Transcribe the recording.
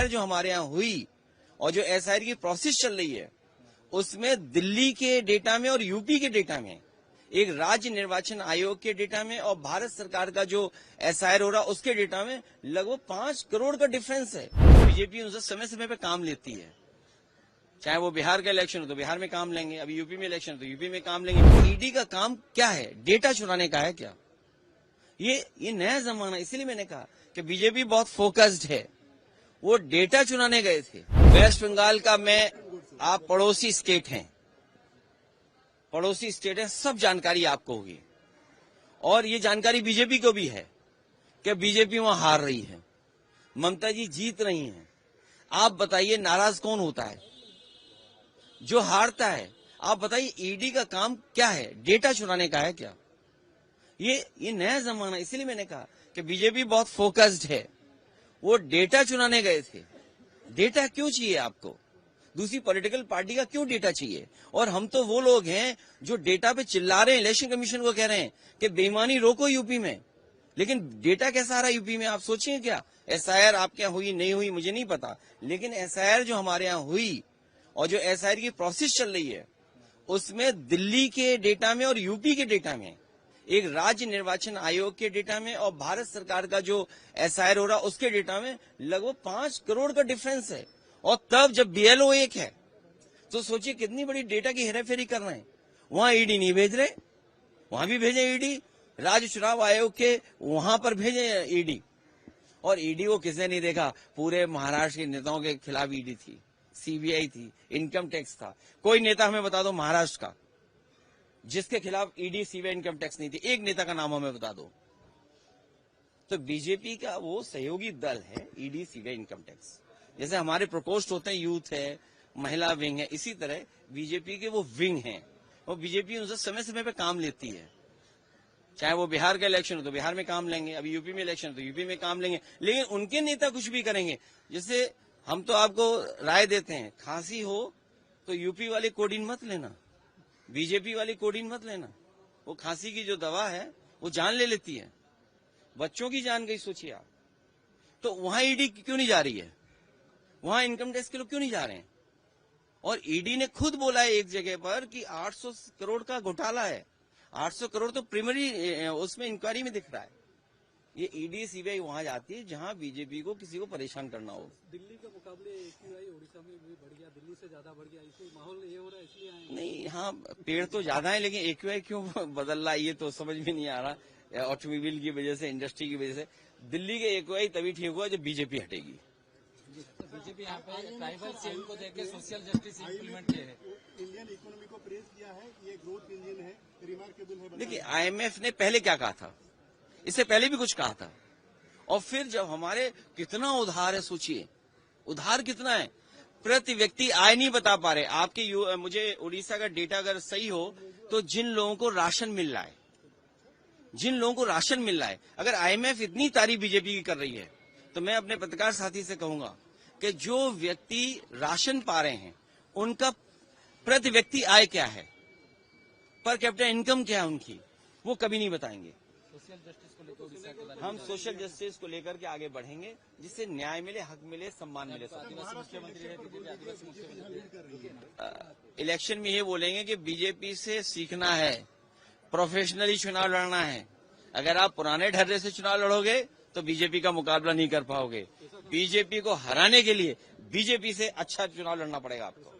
SIR जो हमारे यहाँ हुई और जो एसआईआर की प्रोसेस चल रही है उसमें दिल्ली के डेटा में और यूपी के डेटा में, एक राज्य निर्वाचन आयोग के डेटा में और भारत सरकार का जो एसआईआर हो रहा उसके डेटा में लगभग 5 करोड़ का डिफरेंस है। बीजेपी उनसे समय समय पे काम लेती है, चाहे वो बिहार का इलेक्शन हो तो बिहार में काम लेंगे, अभी यूपी में इलेक्शन हो तो यूपी में काम लेंगे। ईडी का काम क्या है? डेटा चुराने का है क्या? ये नया जमाना, इसीलिए मैंने कहा कि बीजेपी बहुत फोकस्ड है। वो डेटा चुराने गए थे। वेस्ट बंगाल का आप पड़ोसी स्टेट हैं, सब जानकारी आपको होगी और ये जानकारी बीजेपी को भी है कि बीजेपी वहां हार रही है, ममता जी जीत रही हैं। आप बताइए नाराज कौन होता है? जो हारता है। आप बताइए ईडी का काम क्या है? डेटा चुराने का है क्या? ये नया जमाना, इसीलिए मैंने कहा कि बीजेपी बहुत फोकस्ड है। वो डेटा चुराने गए थे। डेटा क्यों चाहिए आपको? दूसरी पॉलिटिकल पार्टी का क्यों डेटा चाहिए? और हम तो वो लोग हैं जो डेटा पे चिल्ला रहे हैं, इलेक्शन कमीशन को कह रहे हैं कि बेईमानी रोको यूपी में, लेकिन डेटा कैसा आ रहा है यूपी में? आप सोचिए क्या एसआईआर आपके यहाँ हुई नहीं हुई मुझे नहीं पता, लेकिन एसआईआर जो हमारे यहाँ हुई और जो एसआईआर की प्रोसेस चल रही है उसमें दिल्ली के डेटा में और यूपी के डेटा में, एक राज्य निर्वाचन आयोग के डेटा में और भारत सरकार का जो एसआईआर हो रहा उसके डेटा में लगभग 5 करोड़ का डिफरेंस है। और तब जब बीएलओ एक है तो सोचिए कितनी बड़ी डेटा की हेराफेरी कर रहे हैं। वहां ईडी नहीं भेज रहे, वहां भी भेजे ईडी, राज्य चुनाव आयोग के वहां पर भेजे ईडी। और ईडी को किसने नहीं देखा? पूरे महाराष्ट्र के नेताओं के खिलाफ ईडी थी, सीबीआई थी, इनकम टैक्स था। कोई नेता हमें बता दो महाराष्ट्र का जिसके खिलाफ ईडी सीबीआई इनकम टैक्स नहीं थी, एक नेता का नाम हमें बता दो। तो बीजेपी का वो सहयोगी दल है ईडी सीबीआई इनकम टैक्स। जैसे हमारे प्रकोष्ठ होते हैं, यूथ है, महिला विंग है, इसी तरह बीजेपी के वो विंग हैं और बीजेपी उनसे समय समय पे काम लेती है। चाहे वो बिहार का इलेक्शन हो तो बिहार में काम लेंगे, अभी यूपी में इलेक्शन हो तो यूपी में काम लेंगे, लेकिन उनके नेता कुछ भी करेंगे। जैसे हम तो आपको राय देते हैं, खांसी हो तो यूपी वाले कोडिन मत लेना, बीजेपी वाली कोडिन मत लेना। वो खांसी की जो दवा है वो जान ले लेती है, बच्चों की जान गई, सोचिए आप। तो वहां ईडी क्यों नहीं जा रही है? वहां इनकम टैक्स के लोग क्यों नहीं जा रहे हैं? और ईडी ने खुद बोला है एक जगह पर कि 800 करोड़ का घोटाला है। 800 करोड़ तो प्राइमरी उसमें इंक्वायरी में दिख रहा है। ये ईडी सीबीआई वहां जाती है जहां बीजेपी को किसी को परेशान करना हो। दिल्ली के मुकाबले एक्यूआई उड़ीसा में भी बढ़ गया, दिल्ली से ज्यादा बढ़ गया, इसलिए माहौल ये हो रहा है, इसलिए आए। नहीं, हाँ पेड़ तो ज्यादा है लेकिन एक्यूआई क्यों बदल रहा है ये तो समझ में नहीं आ रहा। ऑटोमोबाइल की वजह से, इंडस्ट्री की वजह से दिल्ली के एक्यूआई तभी ठीक हुआ जब बीजेपी हटेगी। बीजेपी यहाँ पे ट्राइबल सीएम को देके सोशल जस्टिस इम्प्लीमेंट किए हैं। इंडियन इकोनॉमी को प्रेज किया है, ये ग्रोथ इंजन है, रिमार्केबल है। देखिए आईएमएफ ने पहले क्या कहा था, इससे पहले भी कुछ कहा था। और फिर जब हमारे कितना उधार है, सोचिए उधार कितना है, प्रति व्यक्ति आय नहीं बता पा रहे। आपके मुझे उड़ीसा का डेटा अगर सही हो तो जिन लोगों को राशन मिल रहा है, अगर आईएमएफ इतनी तारीफ बीजेपी की कर रही है तो मैं अपने पत्रकार साथी से कहूंगा कि जो व्यक्ति राशन पा रहे हैं उनका प्रति व्यक्ति आय क्या है, पर कैपिटल इनकम क्या है उनकी, वो कभी नहीं बताएंगे। सोशल जस्टिस को लेकर हम सोशल जस्टिस को लेकर के आगे बढ़ेंगे जिससे न्याय मिले, हक मिले, सम्मान मिले। इलेक्शन में ये बोलेंगे कि बीजेपी से सीखना है, प्रोफेशनली चुनाव लड़ना है। अगर आप पुराने ढर्रे से चुनाव लड़ोगे तो बीजेपी का मुकाबला नहीं कर पाओगे। बीजेपी को हराने के लिए बीजेपी से अच्छा चुनाव लड़ना पड़ेगा आपको।